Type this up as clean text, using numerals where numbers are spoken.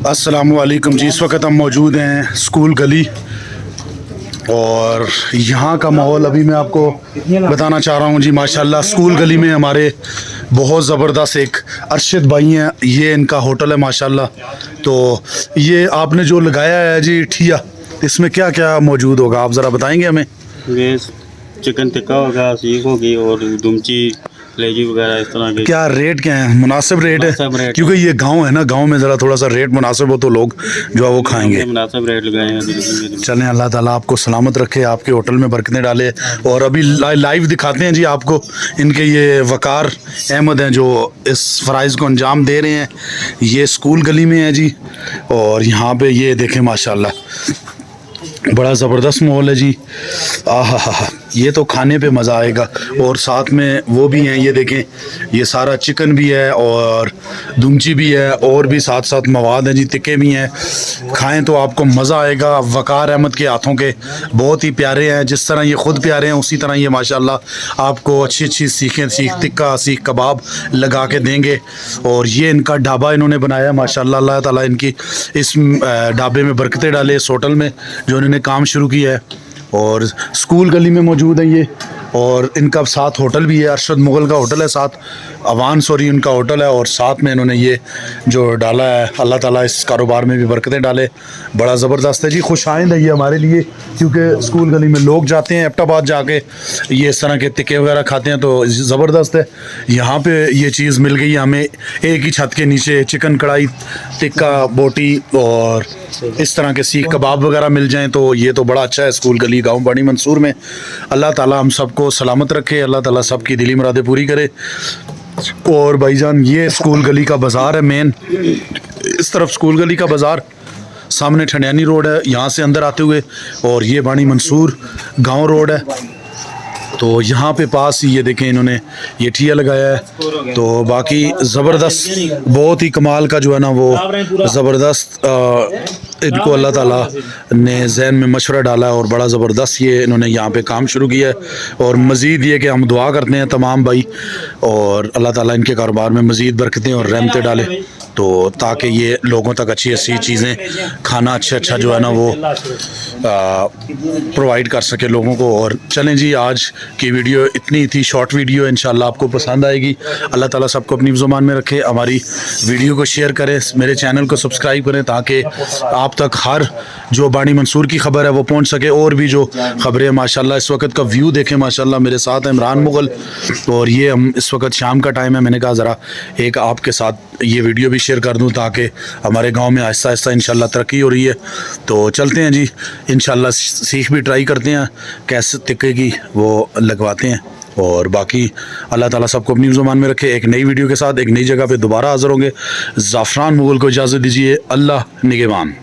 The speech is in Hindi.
अस्सलामुअलैकुम जी। इस वक्त हम मौजूद हैं स्कूल गली और यहाँ का माहौल अभी मैं आपको बताना चाह रहा हूँ जी। माशाल्लाह स्कूल गली में हमारे बहुत ज़बरदस्त एक अरशद भाई हैं, ये इनका होटल है माशाल्लाह। तो ये आपने जो लगाया है जी ठिया, इसमें क्या क्या मौजूद होगा आप ज़रा बताएंगे हमें? ये चिकन टिक्का होगा, सीख होगी और दुमची कलेजी वगैरह इस तरह के। क्या रेट क्या है? मुनासिब रेट है? क्योंकि ये गांव है ना, गांव में ज़रा थोड़ा सा रेट मुनासिब हो तो लोग जो है वो खाएंगे। मुनासिब रेट लगाए हैं। चलें, अल्लाह ताला आपको सलामत रखे, आपके होटल में बरकतें डाले। और अभी लाइव दिखाते हैं जी आपको, इनके ये वकार अहमद हैं जो इस फ़राइज़ को अंजाम दे रहे हैं। ये स्कूल गली में है जी और यहाँ पे ये देखें माशाल्लाह बड़ा ज़बरदस्त माहौल है जी। आहा हा, ये तो खाने पे मज़ा आएगा। और साथ में वो भी हैं, ये देखें, ये सारा चिकन भी है और दुमची भी है और भी साथ साथ मवाद हैं जी, टिक्के भी हैं। खाएं तो आपको मज़ा आएगा। वकार अहमद के हाथों के बहुत ही प्यारे हैं, जिस तरह ये ख़ुद प्यारे हैं उसी तरह ये माशाल्लाह आपको अच्छी अच्छी सीखें, सीख टिक्का, सीख कबाब लगा के देंगे। और ये इनका ढाबा इन्होंने बनाया माशाल्लाह। अल्लाह ताला इनकी इस ढाबे में बरकतें डाले, इस होटल में जो इन्होंने काम शुरू किया है। और स्कूल गली में मौजूद है ये, और इनका साथ होटल भी है, अरशद मुग़ल का होटल है, साथ अवान सॉरी उनका होटल है। और साथ में इन्होंने ये जो डाला है, अल्लाह ताला इस कारोबार में भी बरकतें डाले। बड़ा ज़बरदस्त है जी, खुशाइंद है ये हमारे लिए, क्योंकि स्कूल गली में लोग जाते हैं एबटाबाद जाके ये इस तरह के टिक्के वगैरह खाते हैं, तो ज़बरदस्त है। यहाँ पे ये चीज़ मिल गई हमें एक ही छत के नीचे, चिकन कढ़ाई, टिक्का, बोटी और इस तरह के सीख कबाब वगैरह मिल जाएं तो ये तो बड़ा अच्छा है। स्कूल गली गांव बड़ी मंसूर में। अल्लाह ताला हम सबको सलामत रखे, अल्लाह ताला सबकी दिली मुरादें पूरी करे। और भाईजान ये स्कूल गली का बाज़ार है मेन, इस तरफ स्कूल गली का बाज़ार, सामने ठंडियानी रोड है यहाँ से अंदर आते हुए, और ये बानी मंसूर गांव रोड है। तो यहाँ पे पास ही ये देखें इन्होंने ये ठिया लगाया है। तो बाकी ज़बरदस्त, बहुत ही कमाल का जो है ना वो ज़बरदस्त इनको अल्लाह ताला ने जहन में मशवरा डाला है और बड़ा ज़बरदस्त ये इन्होंने यहाँ पे काम शुरू किया है। और मज़ीद ये कि हम दुआ करते हैं तमाम भाई, और अल्लाह ताला इनके कारोबार में मज़ीद बरकतें और रहमतें डाले, तो ताकि ये लोगों तक अच्छी अच्छी चीज़ें, खाना अच्छा जो है ना वो प्रोवाइड कर सके लोगों को। और चलें जी, आज की वीडियो इतनी थी, शॉर्ट वीडियो, इंशाल्लाह आपको पसंद आएगी। अल्लाह ताला सबको अपनी ज़ुबान में रखे। हमारी वीडियो को शेयर करें, मेरे चैनल को सब्सक्राइब करें, ताकि आप तक हर जो बानी मंसूर की खबर है वो पहुँच सके। और भी जो खबरें माशाल्लाह, इस वक्त का व्यू देखें माशाल्लाह। मेरे साथ है इमरान मुग़ल, और ये हम इस वक्त शाम का टाइम है, मैंने कहा ज़रा एक आपके साथ ये वीडियो भी शेयर कर दूं, ताकि हमारे गांव में आहिस्ता आहिस्ता इंशाल्लाह तरक्की हो रही है। तो चलते हैं जी, इंशाल्लाह सीख भी ट्राई करते हैं कैसे टिक्के की वो लगवाते हैं। और बाकी अल्लाह ताला सबको अपनी ज़ुबान में रखे। एक नई वीडियो के साथ एक नई जगह पे दोबारा हाज़िर होंगे। ज़ाफ़रान मुग़ल को इजाज़त दीजिए। अल्लाह निगहबान।